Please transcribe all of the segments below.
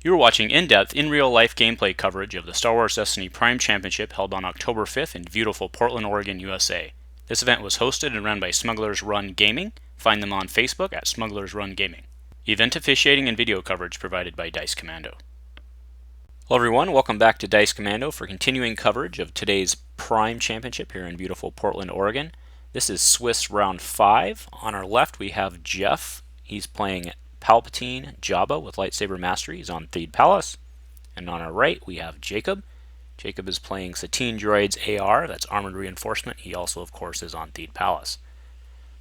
You are watching in-depth, in-real-life gameplay coverage of the Star Wars Destiny Prime Championship held on October 5th in beautiful Portland, Oregon, USA. This event was hosted and run by Smugglers Run Gaming. Find them on Facebook at Smugglers Run Gaming. Event officiating and video coverage provided by Dice Commando. Hello everyone, welcome back to Dice Commando for continuing coverage of today's Prime Championship here in beautiful Portland, Oregon. This is Swiss Round 5. On our left we have Jeff. He's playing Palpatine Jabba with Lightsaber Mastery. He's on Theed Palace. And on our right we have Jacob. Jacob is playing Satine Droids AR, that's Armored Reinforcement. He also, of course, is on Theed Palace.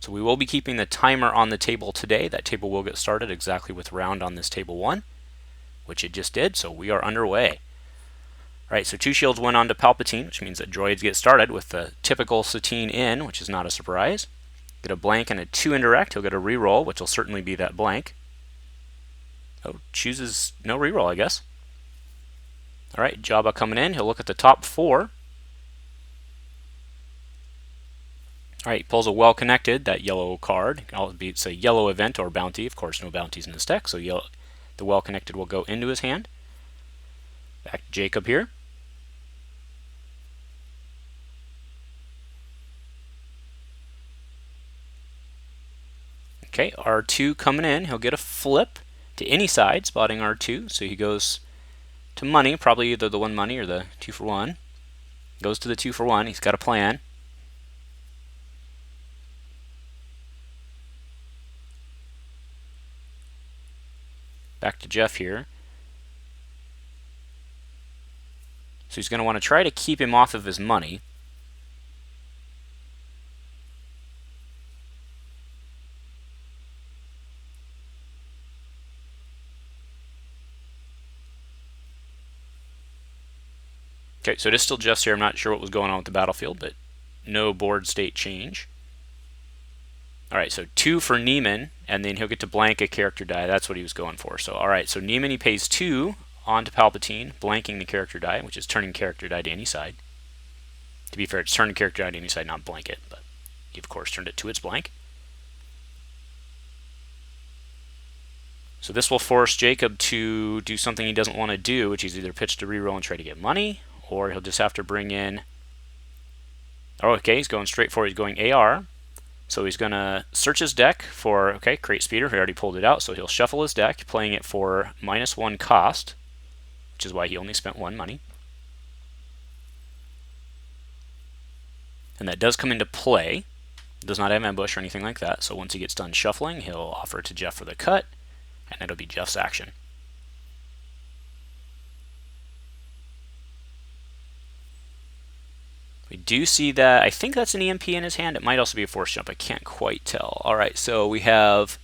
So we will be keeping the timer on the table today. That table will get started exactly with round on this table 1, which it just did, so we are underway. Alright, so 2 shields went on to Palpatine, which means that droids get started with the typical Satine in, which is not a surprise. Get a blank and a 2 indirect, he'll get a reroll, which will certainly be that blank. Oh, chooses no reroll, I guess. Alright, Jabba coming in, he'll look at the top 4. Alright, pulls a well-connected, that yellow card. It's a yellow event or bounty, of course no bounties in this deck, so the well-connected will go into his hand. Back to Jacob here. Okay, R2 coming in, he'll get a flip to any side, spotting R2, so he goes to money, probably either the 1 money or the 2 for 1. Goes to the 2 for 1, he's got a plan. Back to Jeff here. So he's going to want to try to keep him off of his money. Okay, so it is still Jeff's here. I'm not sure what was going on with the battlefield, but no board state change. Alright, so 2 for Neiman, and then he'll get to blank a character die. That's what he was going for. So, alright, so Neiman, he pays 2 onto Palpatine, blanking the character die, which is turning character die to any side. To be fair, it's turning character die to any side, not blank it, but he, of course, turned it to its blank. So this will force Jacob to do something he doesn't want to do, which is either pitch to reroll and try to get money, or he'll just have to bring in... Oh, okay, he's going straight for it. He's going AR. So he's going to search his deck for, okay, Crate Speeder. He already pulled it out, so he'll shuffle his deck, playing it for -1 cost, which is why he only spent 1 money. And that does come into play. It does not have ambush or anything like that, so once he gets done shuffling, he'll offer it to Jeff for the cut, and it'll be Jeff's action. We do see that, I think that's an EMP in his hand. It might also be a force jump. I can't quite tell. Alright, so we have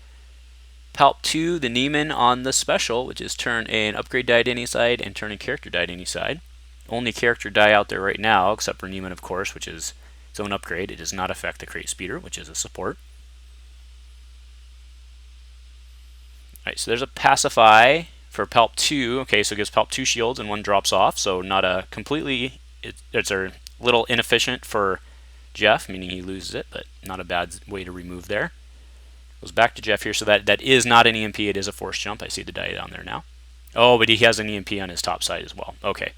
Palp 2, the Neiman on the special, which is turn an upgrade die to any side and turn a character die to any side. Only character die out there right now, except for Neiman, of course, which is its own upgrade. It does not affect the Crate Speeder, which is a support. Alright, so there's a Pacify for Palp 2. Okay, so it gives Palp 2 shields and 1 drops off, so not a completely... It's a little inefficient for Jeff, meaning he loses it, but not a bad way to remove there. Goes back to Jeff here, so that is not an EMP, it is a force jump. I see the die down there now. Oh, but he has an EMP on his top side as well. Okay.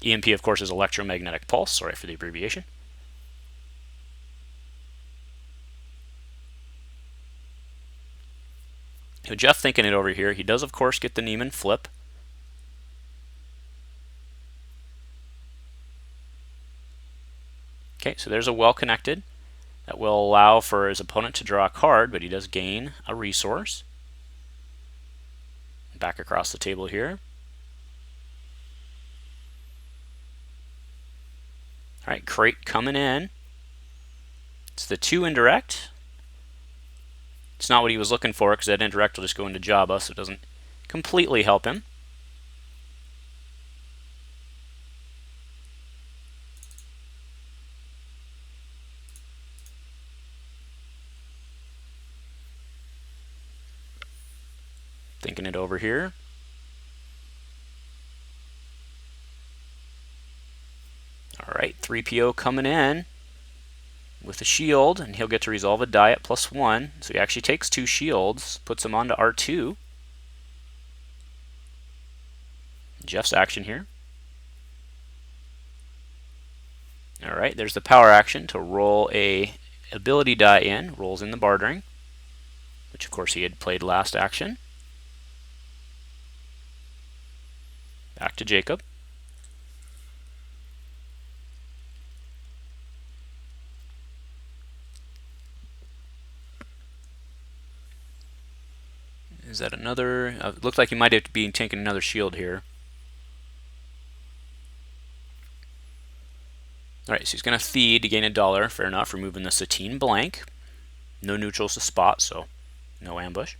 EMP, of course, is electromagnetic pulse. Sorry for the abbreviation. So Jeff thinking it over here. He does, of course, get the Neiman flip. Okay, so there's a well-connected. That will allow for his opponent to draw a card, but he does gain a resource. Back across the table here. Alright, Crate coming in. It's the 2 indirect. It's not what he was looking for, because that indirect will just go into Jabba, so it doesn't completely help him. Thinking it over here. Alright, 3PO coming in with a shield, and he'll get to resolve a die at +1. So he actually takes 2 shields, puts him onto R2. Jeff's action here. Alright, there's the power action to roll a ability die in. Rolls in the bartering, which of course he had played last action. Back to Jacob. Is that another? It looked like he might have been taking another shield here. Alright, so he's going to feed to gain $1. Fair enough, removing the Satine blank. No neutrals to spot, so no ambush.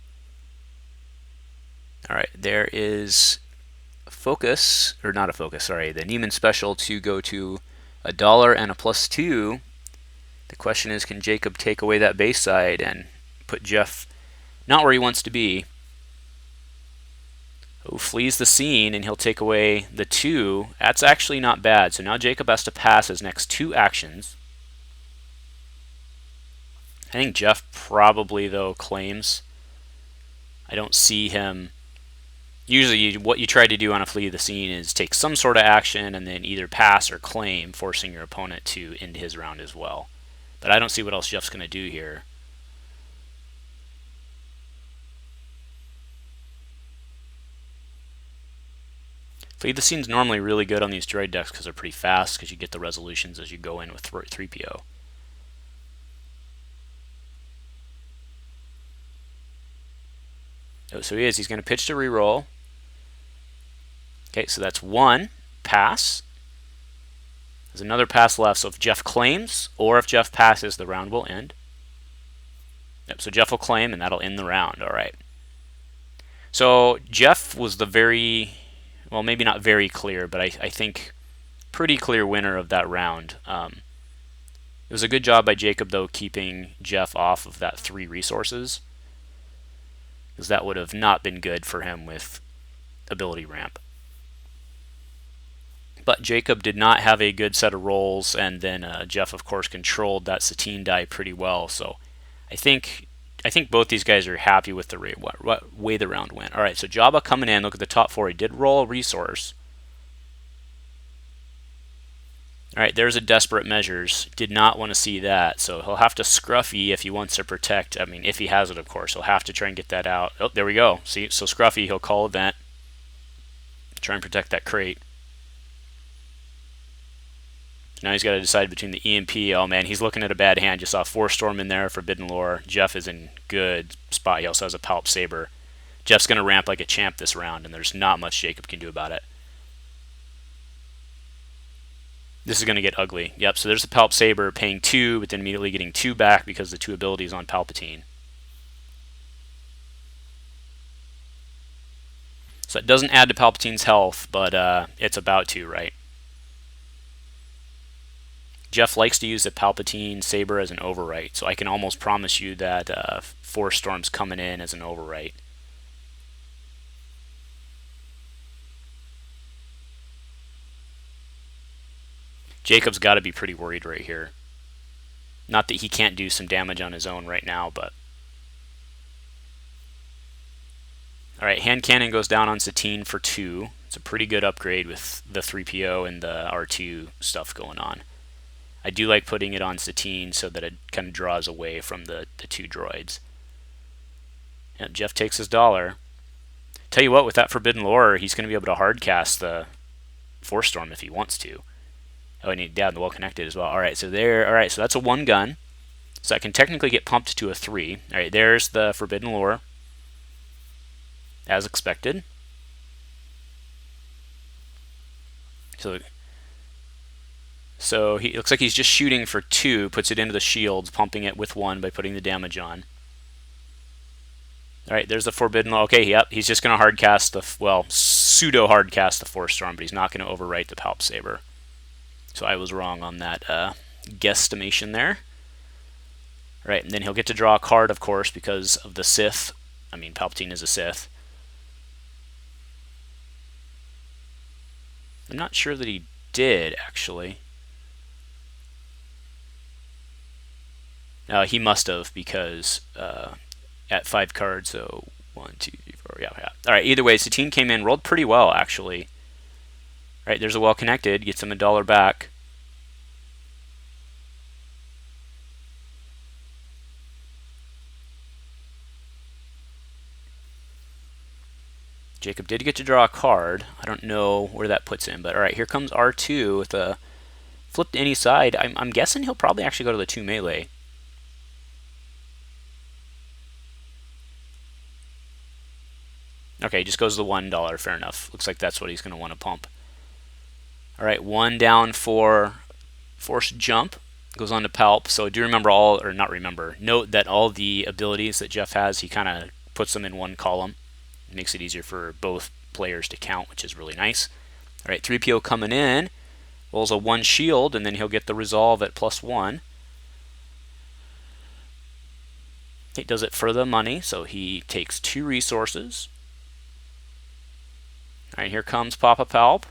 Alright, there is a focus, or not a focus, sorry, the Neiman special to go to $1 and a +2. The question is, can Jacob take away that base side and put Jeff not where he wants to be? Oh, flees the scene, and he'll take away the 2. That's actually not bad. So now Jacob has to pass his next 2 actions. I think Jeff probably, though, claims. I don't see him. Usually what you try to do on a flee the scene is take some sort of action and then either pass or claim, forcing your opponent to end his round as well. But I don't see what else Jeff's going to do here. Flee the scene's normally really good on these droid decks because they're pretty fast, because you get the resolutions as you go in with 3PO. Oh, so he's going to pitch to reroll. Okay, so that's 1 pass. There's another pass left, so if Jeff claims, or if Jeff passes, the round will end. Yep, so Jeff will claim, and that'll end the round. All right. So Jeff was the very, well, maybe not very clear, but I think pretty clear winner of that round. It was a good job by Jacob, though, keeping Jeff off of that 3 resources, because that would have not been good for him with ability ramp. But Jacob did not have a good set of rolls, and then Jeff, of course, controlled that Satine die pretty well. So I think both these guys are happy with the way the round went. All right, so Jabba coming in. Look at the top 4. He did roll a resource. All right, there's a desperate measures. Did not want to see that, so he'll have to Scruffy if he wants to protect. I mean, if he has it, of course. He'll have to try and get that out. Oh, there we go. See, so Scruffy, he'll call event. Try and protect that crate. Now he's got to decide between the EMP. Oh man, he's looking at a bad hand. You saw Force Storm in there, Forbidden Lore. Jeff is in good spot. He also has a Palp Saber. Jeff's going to ramp like a champ this round, and there's not much Jacob can do about it. This is going to get ugly. Yep, so there's the Palp Saber paying 2, but then immediately getting 2 back because the 2 abilities on Palpatine. So it doesn't add to Palpatine's health, but it's about to, right? Jeff likes to use the Palpatine Saber as an overwrite, so I can almost promise you that Force Storm's coming in as an overwrite. Jacob's got to be pretty worried right here. Not that he can't do some damage on his own right now, but... Alright, hand cannon goes down on Satine for 2. It's a pretty good upgrade with the 3PO and the R2 stuff going on. I do like putting it on Satine so that it kind of draws away from the 2 droids. And Jeff takes his $1. Tell you what, with that Forbidden Lore, he's going to be able to hardcast the Force Storm if he wants to. Oh, and he's well connected as well. Alright, so so that's a 1 gun. So I can technically get pumped to a 3. Alright, there's the Forbidden Lore. As expected. So he looks like he's just shooting for 2, puts it into the shields, pumping it with 1 by putting the damage on. Alright, there's the Forbidden Lore. Okay, yep, he's just going to hardcast pseudo hardcast the Force Storm, but he's not going to overwrite the Palp Saber. So I was wrong on that guesstimation there. Alright, and then he'll get to draw a card, of course, because of the Sith. I mean, Palpatine is a Sith. I'm not sure that he did, actually. He must have, because at 5 cards, so 1, 2, 3, 4, yeah. Alright, either way, Satine came in, rolled pretty well, actually. Right, there's a well connected, gets him $1 back. Jacob did get to draw a card. I don't know where that puts him, but all right, here comes R2 with a flip to any side. I'm guessing he'll probably actually go to the 2 melee. Okay, just goes to the $1. Fair enough. Looks like that's what he's going to want to pump. All right, 1 down for forced jump. Goes on to palp. So do remember all, or not remember, note that all the abilities that Jeff has, he kind of puts them in one column. It makes it easier for both players to count, which is really nice. All right, 3PO coming in. Rolls a 1 shield, and then he'll get the resolve at +1. He does it for the money, so he takes 2 resources. All right, here comes Papa Palp.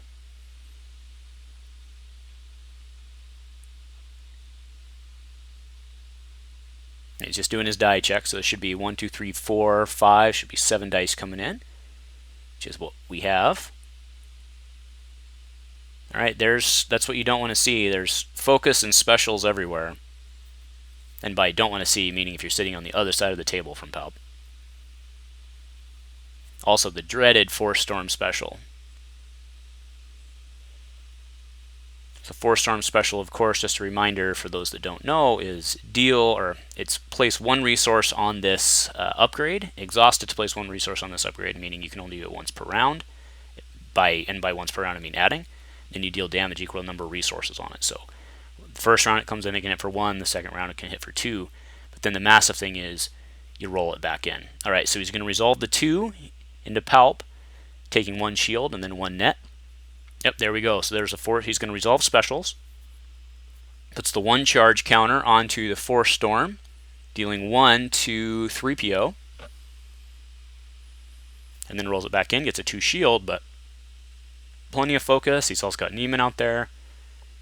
He's just doing his die check, so it should be 1, 2, 3, 4, 5. Should be 7 dice coming in, which is what we have. All right, that's what you don't want to see. There's focus and specials everywhere. And by don't want to see, meaning if you're sitting on the other side of the table from Palp. Also, the dreaded Force Storm special. So Force Storm special, of course, just a reminder for those that don't know, is it's place 1 resource on this upgrade. Exhaust it to place 1 resource on this upgrade, meaning you can only do it once per round. By once per round, I mean adding. Then you deal damage equal to the number of resources on it. So the first round it comes in, it can hit for 1. The second round it can hit for 2. But then the massive thing is you roll it back in. All right, so he's going to resolve the 2 into Palp, taking 1 shield and then 1 net. Yep, there we go. So there's a 4. He's going to resolve specials. Puts the 1 charge counter onto the Force Storm, dealing 1 to 3PO. And then rolls it back in, gets a 2 shield, but plenty of focus. He's also got Neiman out there.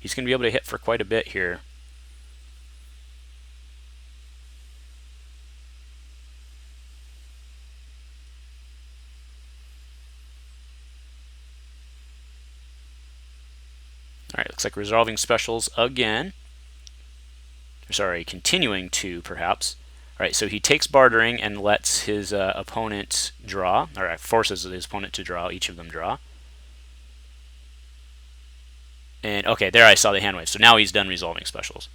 He's going to be able to hit for quite a bit here. All right, looks like resolving specials again. Sorry, continuing to, perhaps. All right, so he takes bartering and lets his opponent draw, or forces his opponent to draw, each of them draw. And okay, there I saw the hand wave. So now he's done resolving specials.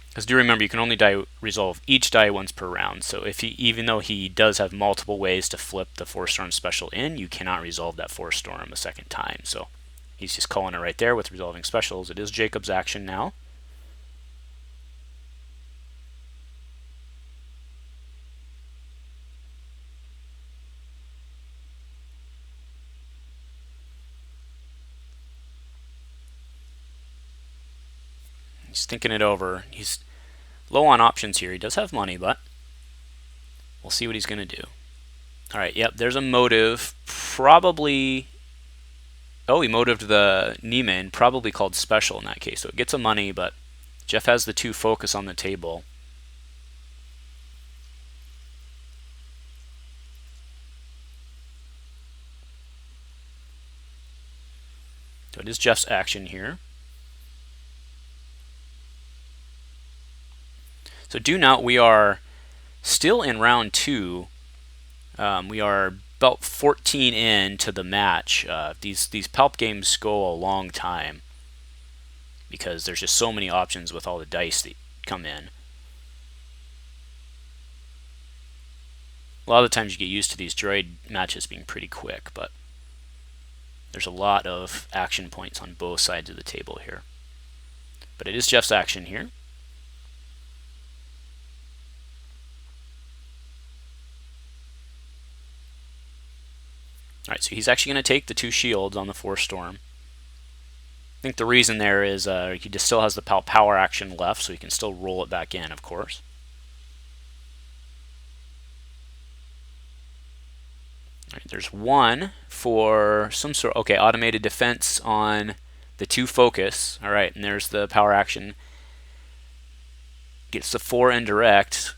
Because do remember, you can only resolve each die once per round. So even though he does have multiple ways to flip the Force Storm special in, you cannot resolve that Force Storm a second time. So he's just calling it right there with resolving specials. It is Jacob's action now. He's thinking it over. He's low on options here. He does have money, but we'll see what he's going to do. All right, yep, there's a motive. Probably, oh, he motived the Neiman, probably called special in that case. So it gets a money, but Jeff has the 2 focus on the table. So it is Jeff's action here. So do note we are still in round 2. We are about 14 into the match. These Palp games go a long time because there's just so many options with all the dice that come in. A lot of the times you get used to these droid matches being pretty quick, but there's a lot of action points on both sides of the table here. But it is Jeff's action here. All right, so he's actually going to take the 2 shields on the Force Storm. I think the reason there is he just still has the power action left, so he can still roll it back in, of course. All right, there's 1 for some sort of, okay, automated defense on the 2 focus. All right, and there's the power action. Gets the 4 indirect.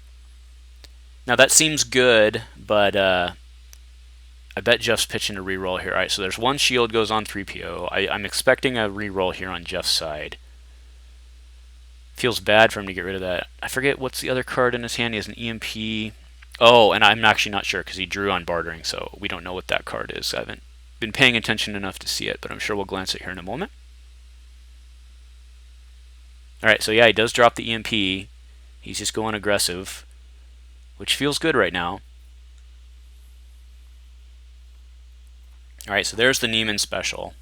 Now that seems good, but I bet Jeff's pitching a reroll here. All right, so there's one shield goes on 3PO. I'm expecting a reroll here on Jeff's side. Feels bad for him to get rid of that. I forget what's the other card in his hand. He has an EMP. Oh, and I'm actually not sure because he drew on bartering, so we don't know what that card is. I haven't been paying attention enough to see it, but I'm sure we'll glance at it here in a moment. All right, so yeah, he does drop the EMP. He's just going aggressive, which feels good right now. All right, so there's the Neiman special.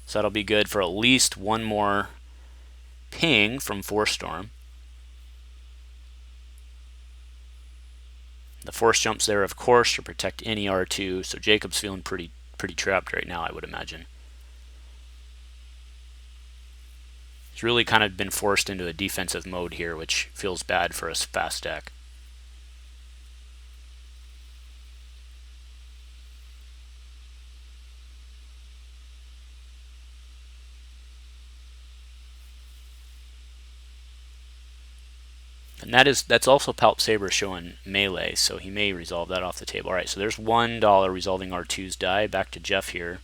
So that'll be good for at least one more ping from Force Storm. The Force jumps there, of course, to protect any R2. So Jacob's feeling pretty trapped right now, I would imagine. He's really kind of been forced into a defensive mode here, which feels bad for a fast deck. And that's also Palp Saber showing melee, so he may resolve that off the table. All right, so there's $1 resolving R2's die. Back to Jeff here.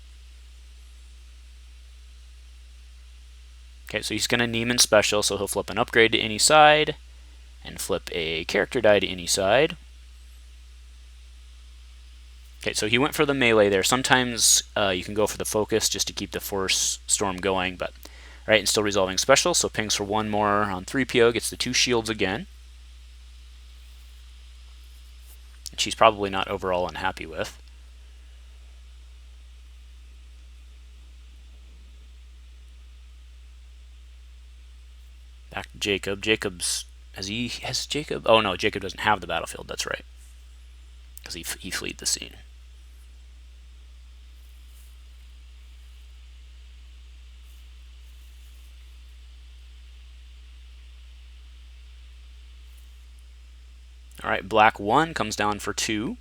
Okay, so he's going to Neiman special, so he'll flip an upgrade to any side and flip a character die to any side. Okay, so he went for the melee there. Sometimes you can go for the focus just to keep the Force Storm going, but right, and still resolving special, so pings for one more on 3PO, gets the 2 shields again. Which he's probably not overall unhappy with. Back to Jacob. Has Jacob? Oh no, Jacob doesn't have the battlefield, that's right. Because he fled the scene. All right, black 1 comes down for 2.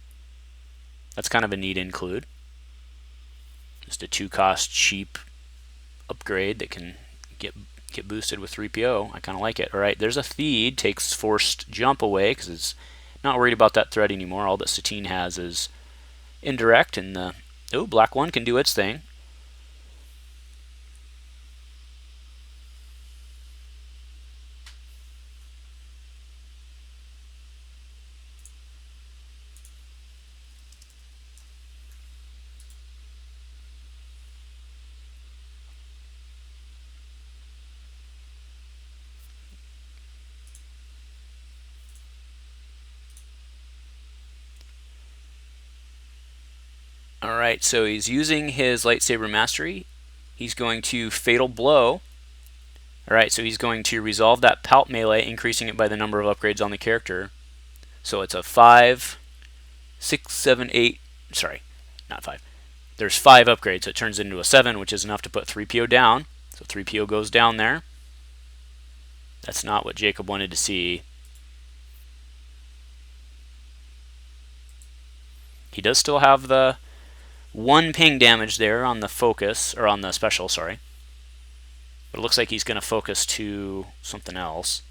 That's kind of a neat include. Just a 2-cost cheap upgrade that can get boosted with 3PO. I kind of like it. All right, there's a feed. Takes forced jump away because it's not worried about that threat anymore. All that Satine has is indirect, and the black 1 can do its thing. Alright, so he's using his lightsaber mastery. He's going to Fatal Blow. Alright, so he's going to resolve that Palp melee, increasing it by the number of upgrades on the character. So it's a 5, 6, 7, 8. Sorry, not 5. There's 5 upgrades, so it turns into a 7, which is enough to put 3PO down. So 3PO goes down there. That's not what Jacob wanted to see. He does still have the 1 ping damage there on the focus, or on the special, sorry. But it looks like he's going to focus to something else.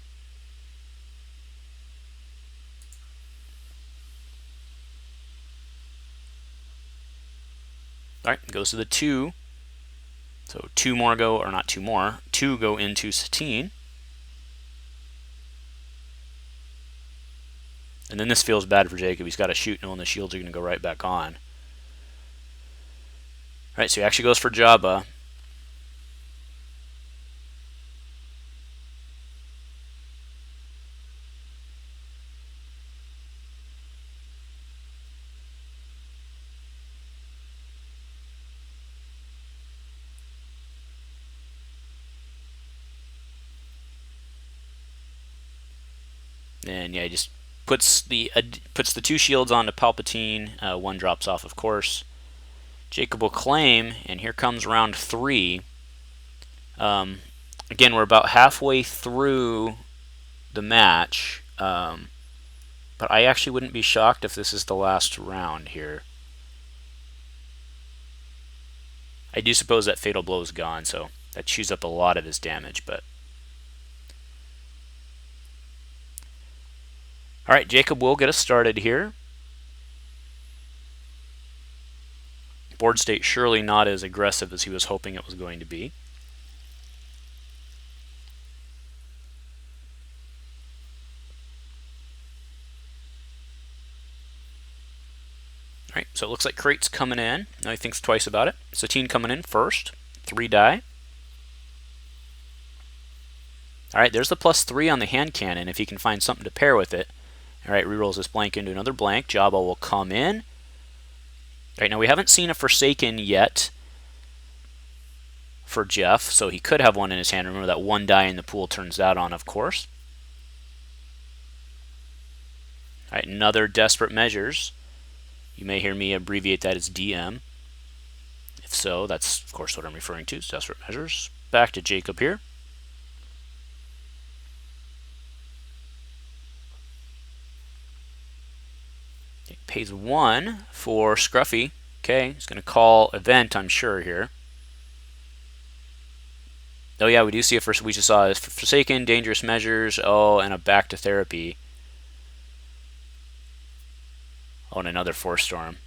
Alright, goes to the 2. So 2 more go, or not 2 more, 2 go into Satine. And then this feels bad for Jacob. He's got to shoot knowing the shields are going to go right back on. Alright, so he actually goes for Jabba. And yeah, he just puts the 2 shields onto Palpatine. 1 drops off, of course. Jacob will claim, and here comes round 3. Again, we're about halfway through the match, but I actually wouldn't be shocked if this is the last round here. I do suppose that Fatal Blow is gone, so that chews up a lot of his damage, but... Alright, Jacob will get us started here. Board state surely not as aggressive as he was hoping it was going to be. All right, so it looks like Crate's coming in. Now he thinks twice about it. Satine coming in first. 3 die. All right, there's the +3 on the hand cannon if he can find something to pair with it. All right, rerolls this blank into another blank. Jabba will come in. All right, now we haven't seen a Forsaken yet for Jeff, so he could have one in his hand. Remember that 1 die in the pool turns that on, of course. All right, another Desperate Measures. You may hear me abbreviate that as DM. If so, that's of course what I'm referring to, Desperate Measures. Back to Jacob here. Okay, pays 1 for Scruffy. Okay, he's going to call Event, I'm sure, here. Oh yeah, we do see we just saw this Forsaken, Dangerous Measures, oh, and a Back to Therapy. Oh, and another Force Storm.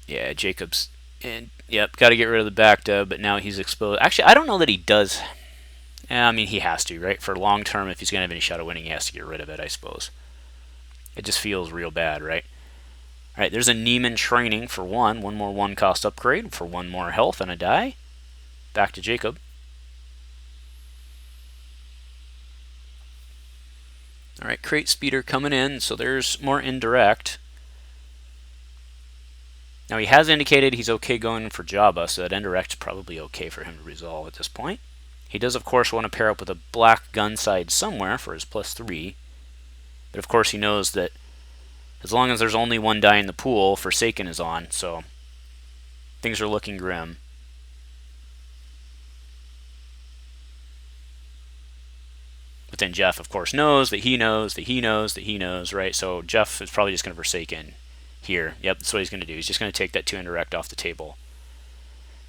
Yeah, Jacob's in. Yep, got to get rid of the back dub, but now he's exposed. Actually, I don't know that he does. I mean, he has to, right? For long term, if he's going to have any shot at winning, he has to get rid of it, I suppose. It just feels real bad, right? All right, there's a Neiman Training for 1. 1 more 1 cost upgrade for 1 more health and a die. Back to Jacob. All right, Crate Speeder coming in, so there's more indirect. Now he has indicated he's okay going for Jabba, so that indirect's probably okay for him to resolve at this point. He does, of course, want to pair up with a black gun side somewhere for his +3. But of course he knows that as long as there's only 1 die in the pool, Forsaken is on, so things are looking grim. But then Jeff, of course, knows that he knows that he knows that he knows, right? So Jeff is probably just going to Forsaken here. Yep, that's what he's going to do. He's just going to take that 2 indirect off the table.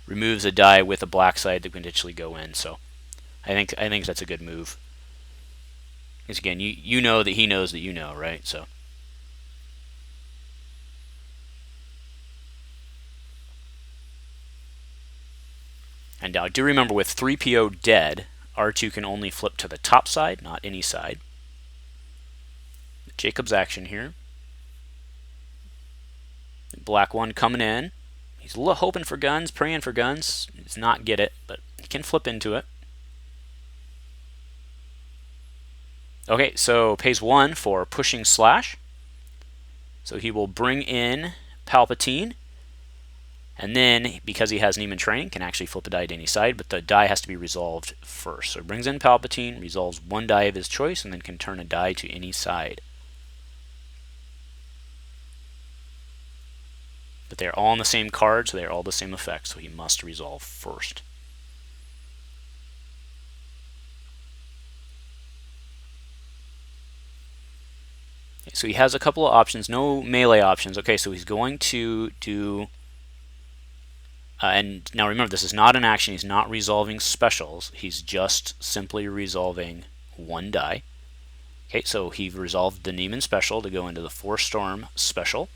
Removes a die with a black side that can potentially go in. So I think that's a good move. Because again, you know that he knows that you know, right? So. And now do remember with 3PO dead, R2 can only flip to the top side, not any side. Jacob's action here. Black 1 coming in. He's hoping for guns, praying for guns. He does not get it, but he can flip into it. Okay, so pays 1 for pushing slash. So he will bring in Palpatine. And then, because he has Neiman Training, can actually flip a die to any side, but the die has to be resolved first. So he brings in Palpatine, resolves 1 die of his choice, and then can turn a die to any side. But they're all on the same card, so they're all the same effect, so he must resolve first. Okay, so he has a couple of options, no melee options. Okay, so he's going to do... and now remember, this is not an action. He's not resolving specials. He's just simply resolving 1 die. Okay, so he resolved the Neiman special to go into the Force Storm special.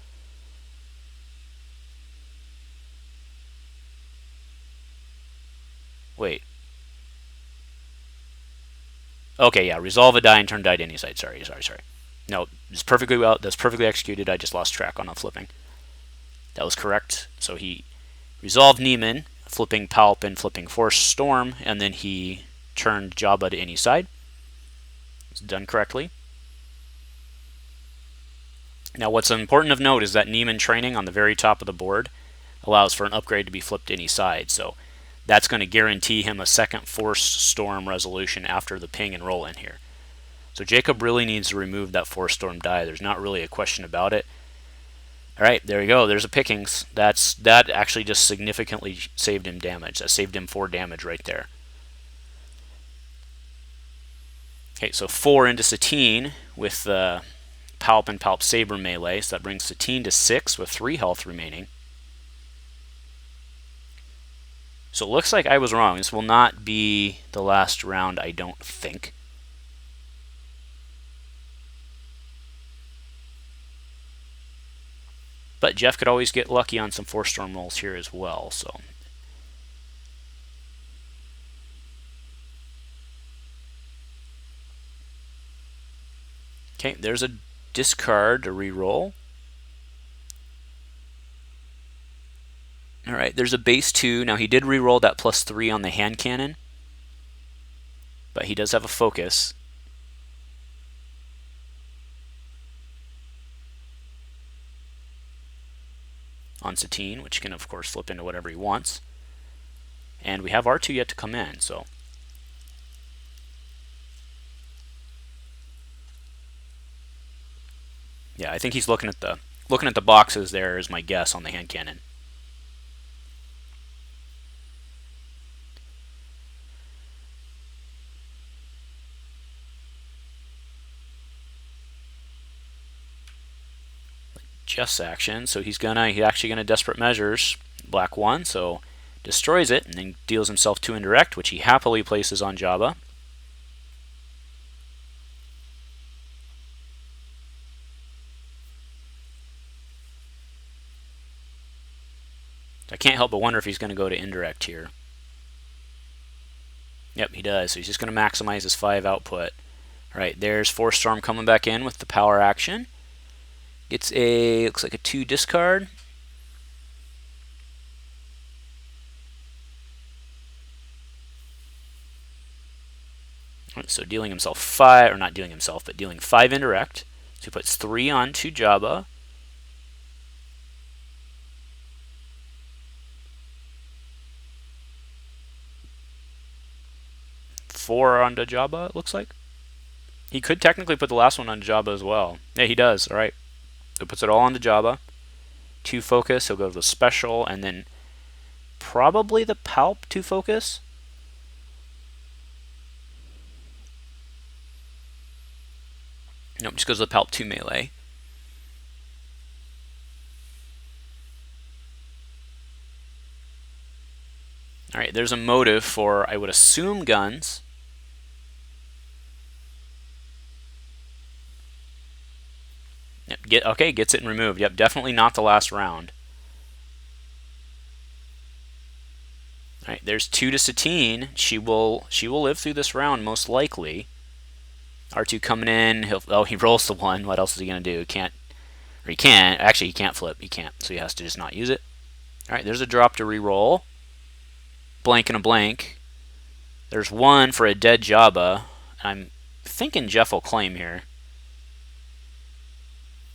Wait. Okay, yeah, resolve a die and turn die to any side. Sorry. No, it's perfectly well. That's perfectly executed. I just lost track on the flipping. That was correct. So he resolved Neiman, flipping Palp and flipping Force Storm, and then he turned Jabba to any side. It's done correctly. Now, what's important of note is that Neiman Training on the very top of the board allows for an upgrade to be flipped to any side. So that's going to guarantee him a second Force Storm resolution after the ping and roll in here. So Jacob really needs to remove that Force Storm die. There's not really a question about it. All right, there you go. There's a pickings. That actually just significantly saved him damage. That saved him 4 damage right there. Okay, so 4 into Satine with the Palp and Palp Saber melee. So that brings Satine to 6 with 3 health remaining. So it looks like I was wrong. This will not be the last round, I don't think. But Jeff could always get lucky on some Force Storm rolls here as well. So okay, there's a discard to re-roll. All right, there's a base 2. Now he did re-roll that +3 on the hand cannon, but he does have a focus. On Satine, which can of course flip into whatever he wants. And we have R2 yet to come in, so yeah, I think he's looking at the boxes there is my guess on the hand cannon. Jeff's action, so he's actually gonna desperate measures black 1, so destroys it and then deals himself 2 indirect, which he happily places on Jabba. I can't help but wonder if he's going to go to indirect here. Yep, he does. So he's just going to maximize his 5 output. All right, there's Force Storm coming back in with the power action. Gets looks like a 2 discard. Right, so dealing himself 5, or not dealing himself, but dealing 5 indirect. So he puts 3 onto Jabba. Four onto Jabba, it looks like. He could technically put the last one on Jabba as well. Yeah, he does. All right. So puts it all onto Jabba. 2 focus. He'll go to the special, and then probably the Palp 2 focus. Nope, just goes to the Palp 2 melee. All right, there's a motive for, I would assume, guns. Yep, okay, gets it removed. Yep, definitely not the last round. All right, there's 2 to Satine. She will live through this round most likely. R2 coming in. He rolls the 1. What else is he gonna do? He can't. Actually, he can't flip. He can't. So he has to just not use it. All right, there's a drop to re-roll. Blank and a blank. There's 1 for a dead Jabba. I'm thinking Jeff will claim here.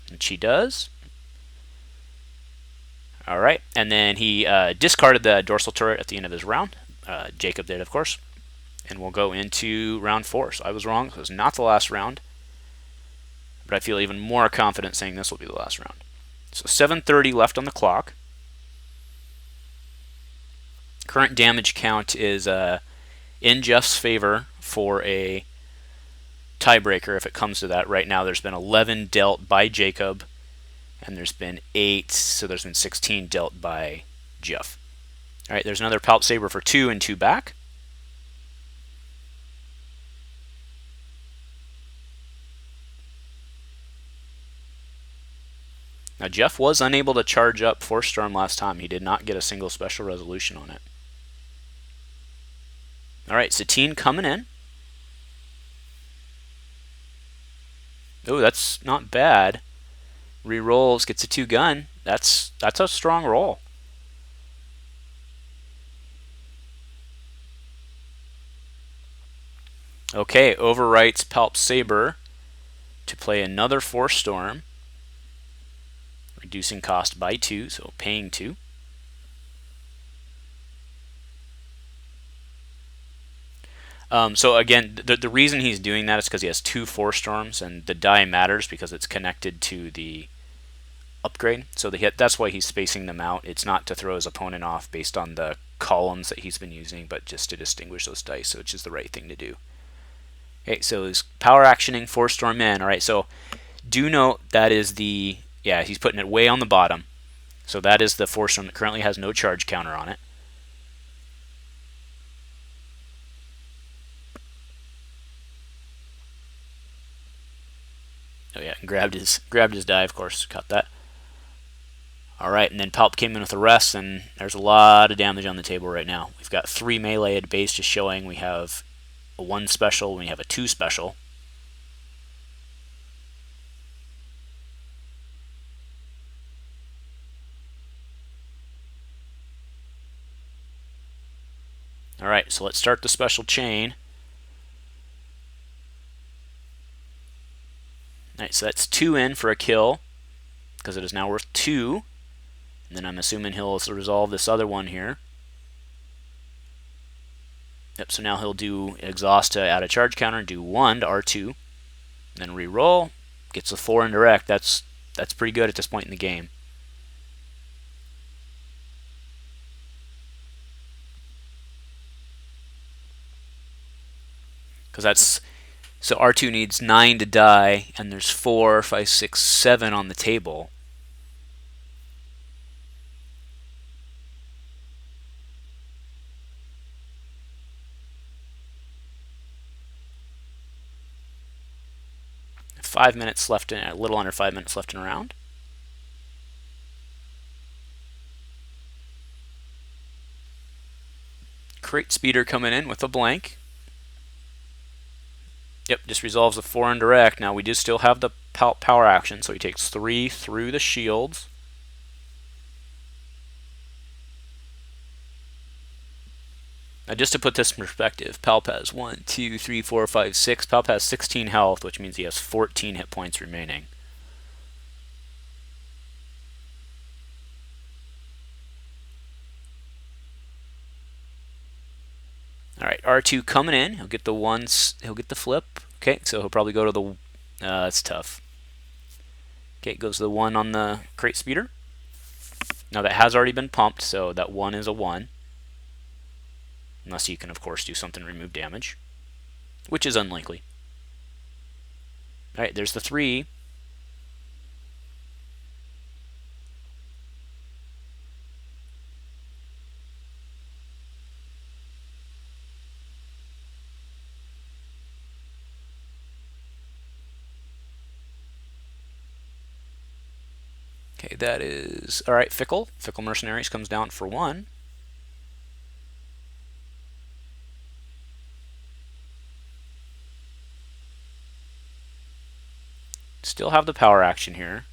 And she does. All right, and then he discarded the dorsal turret at the end of his round. Jacob did, of course. And we'll go into round 4. So I was wrong. It was not the last round. But I feel even more confident saying this will be the last round. So 7:30 left on the clock. Current damage count is in Jeff's favor for a tiebreaker if it comes to that. Right now there's been 11 dealt by Jacob, and there's been 8, so there's been 16 dealt by Jeff. All right, there's another Palp Saber for 2 and 2 back. Now Jeff was unable to charge up Force Storm last time. He did not get a single special resolution on it. All right, Satine coming in. Oh, that's not bad. Re-rolls, gets a 2 gun. That's a strong roll. Okay, overwrites Palp Saber to play another Force Storm, reducing cost by 2, so paying 2. So again, the reason he's doing that is because he has 2 Force Storms, and the die matters because it's connected to the upgrade. So that's why he's spacing them out. It's not to throw his opponent off based on the columns that he's been using, but just to distinguish those dice, which is the right thing to do. Okay, so he's power actioning Force Storm in. All right, so do note that is he's putting it way on the bottom. So that is the Force Storm that currently has no charge counter on it. Oh yeah, and grabbed his die, of course, caught that. Alright, and then Palp came in with the rest, and there's a lot of damage on the table right now. We've got 3 melee at base, just showing we have a 1 special, we have a 2 special. Alright, so let's start the special chain. Alright, so that's 2 in for a kill, because it is now worth 2. And then I'm assuming he'll resolve this other one here. Yep, so now he'll do exhaust to add a charge counter, do 1 to R2, then re-roll, gets a 4 indirect. That's pretty good at this point in the game. Because that's, so R2 needs 9 to die, and there's 4, 5, 6, 7 on the table. A little under 5 minutes left in a round. Crate speeder coming in with a blank. Yep, just resolves the 4 indirect. Now we do still have the power action, so he takes 3 through the shields. Now just to put this in perspective, Palp has 1, 2, 3, 4, 5, 6. Palp has 16 health, which means he has 14 hit points remaining. Alright, R2 coming in. He'll get the he'll get the flip. Okay, so he'll probably go to the, that's tough. Okay, it goes to the 1 on the crate speeder. Now that has already been pumped, so that 1 is a 1. Unless you can, of course, do something to remove damage, which is unlikely. Alright, there's the 3. Okay, that is... Alright, Fickle. Fickle Mercenaries comes down for 1. Still have the power action here.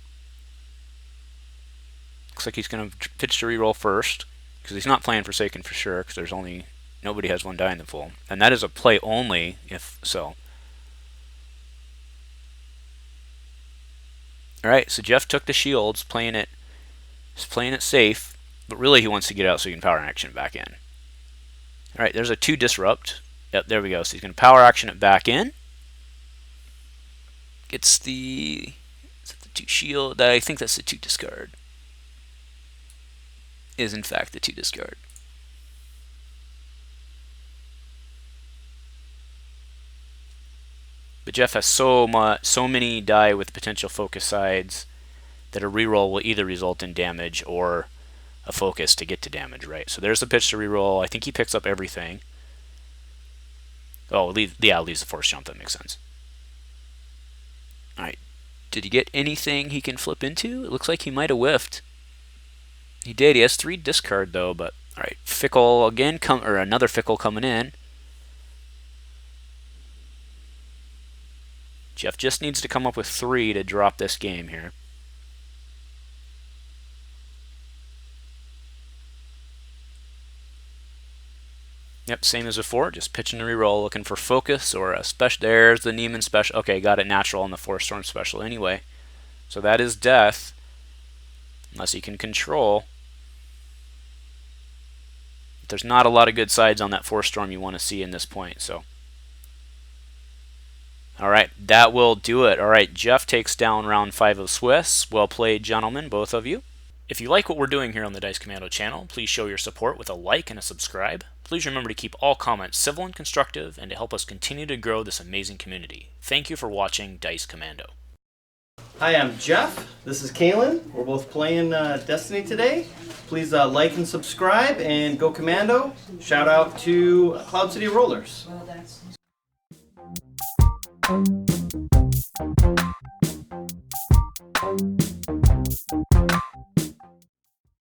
Looks like he's going to pitch to reroll first, because he's not playing Forsaken for sure, because there's only... Nobody has 1 die in the full. And that is a play only, if so. Alright, so Jeff took the shields, playing it safe, but really he wants to get out so he can power action it back in. Alright, there's a 2 disrupt. Yep, there we go. So he's going to power action it back in. Gets the... Is it the 2 shield? I think that's the 2 discard. Is in fact the 2 discard. But Jeff has so many die with potential focus sides that a reroll will either result in damage or a focus to get to damage, right? So there's the pitch to reroll. I think he picks up everything. Oh, leaves the force jump. That makes sense. Alright. Did he get anything he can flip into? It looks like he might have whiffed. He did. He has 3 discard though, but alright. Fickle again, or another Fickle coming in. Jeff just needs to come up with 3 to drop this game here. Yep, same as before, just pitching a reroll, looking for focus or a special. There's the Neiman special. Okay, got it natural on the Force Storm special anyway. So that is death, unless he can control. There's not a lot of good sides on that Force Storm you want to see in this point, so. Alright, that will do it. Alright, Jeff takes down round 5 of Swiss. Well played, gentlemen, both of you. If you like what we're doing here on the Dice Commando channel, please show your support with a like and a subscribe. Please remember to keep all comments civil and constructive, and to help us continue to grow this amazing community. Thank you for watching Dice Commando. Hi, I'm Jeff. This is Kalen. We're both playing Destiny today. Please like and subscribe, and go Commando. Shout out to Cloud City Rollers.